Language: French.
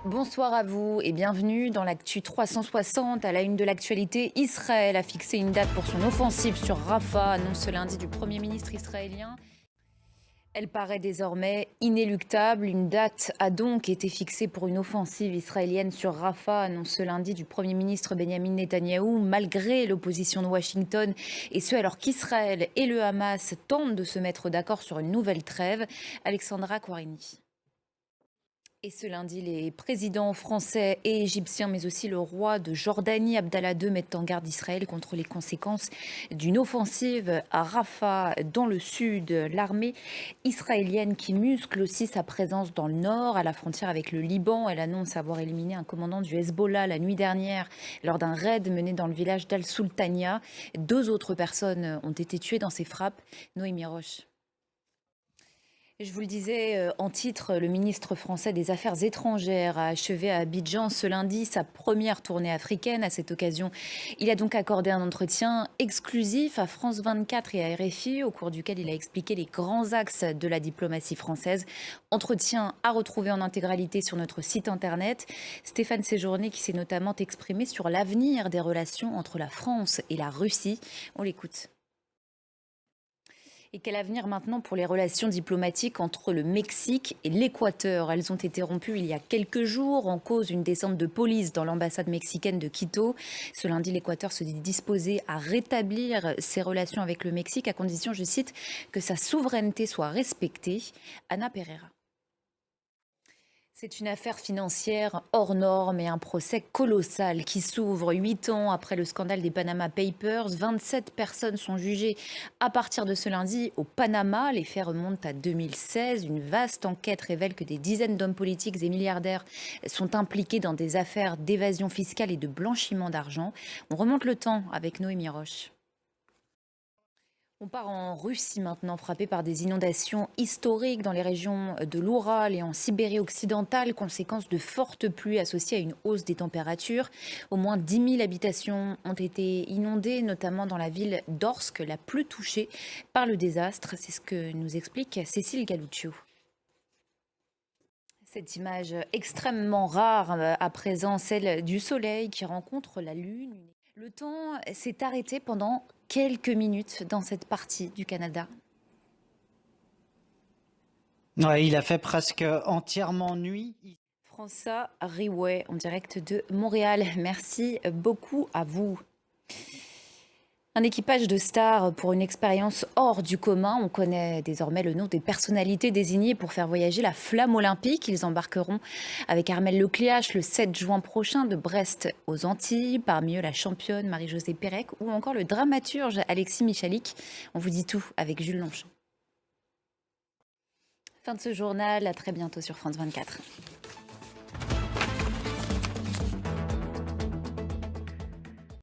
Bonsoir à vous et bienvenue dans l'actu 360. À la une de l'actualité, Israël a fixé une date pour son offensive sur Rafah, annonce ce lundi du Premier ministre israélien. Elle paraît désormais inéluctable. Une date a donc été fixée pour une offensive israélienne sur Rafah, annonce ce lundi du Premier ministre Benyamin Netanyahou, malgré l'opposition de Washington, et ce alors qu'Israël et le Hamas tentent de se mettre d'accord sur une nouvelle trêve. Alexandra Quarini. Et ce lundi, les présidents français et égyptiens, mais aussi le roi de Jordanie, Abdallah II, mettent en garde Israël contre les conséquences d'une offensive à Rafah, dans le sud. L'armée israélienne qui muscle aussi sa présence dans le nord, à la frontière avec le Liban. Elle annonce avoir éliminé un commandant du Hezbollah la nuit dernière lors d'un raid mené dans le village d'Al-Sultania. 2 autres personnes ont été tuées dans ces frappes. Noémie Roche. Je vous le disais en titre, le ministre français des Affaires étrangères a achevé à Abidjan ce lundi sa première tournée africaine. À cette occasion, il a donc accordé un entretien exclusif à France 24 et à RFI, au cours duquel il a expliqué les grands axes de la diplomatie française. Entretien à retrouver en intégralité sur notre site internet. Stéphane Séjourné qui s'est notamment exprimé sur l'avenir des relations entre la France et la Russie. On l'écoute. Et quel avenir maintenant pour les relations diplomatiques entre le Mexique et l'Équateur? Elles ont été rompues il y a quelques jours, en cause une descente de police dans l'ambassade mexicaine de Quito. Ce lundi, l'Équateur se dit disposé à rétablir ses relations avec le Mexique, à condition, je cite, que sa souveraineté soit respectée. Anna Pereira. C'est une affaire financière hors norme et un procès colossal qui s'ouvre 8 ans après le scandale des Panama Papers. 27 personnes sont jugées à partir de ce lundi au Panama. Les faits remontent à 2016. Une vaste enquête révèle que des dizaines d'hommes politiques et milliardaires sont impliqués dans des affaires d'évasion fiscale et de blanchiment d'argent. On remonte le temps avec Noémie Roche. On part en Russie maintenant, frappée par des inondations historiques dans les régions de l'Oural et en Sibérie occidentale, conséquence de fortes pluies associées à une hausse des températures. Au moins 10 000 habitations ont été inondées, notamment dans la ville d'Orsk, la plus touchée par le désastre. C'est ce que nous explique Cécile Galuccio. Cette image extrêmement rare à présent, celle du soleil qui rencontre la lune. Le temps s'est arrêté pendant quelques minutes dans cette partie du Canada. Ouais, il a fait presque entièrement nuit. François Riouet en direct de Montréal. Merci beaucoup à vous. Un équipage de stars pour une expérience hors du commun. On connaît désormais le nom des personnalités désignées pour faire voyager la flamme olympique. Ils embarqueront avec Armelle Lecléache le 7 juin prochain de Brest aux Antilles. Parmi eux, la championne Marie-Josée Pérec ou encore le dramaturge Alexis Michalik. On vous dit tout avec Jules Longchamp. Fin de ce journal, à très bientôt sur France 24.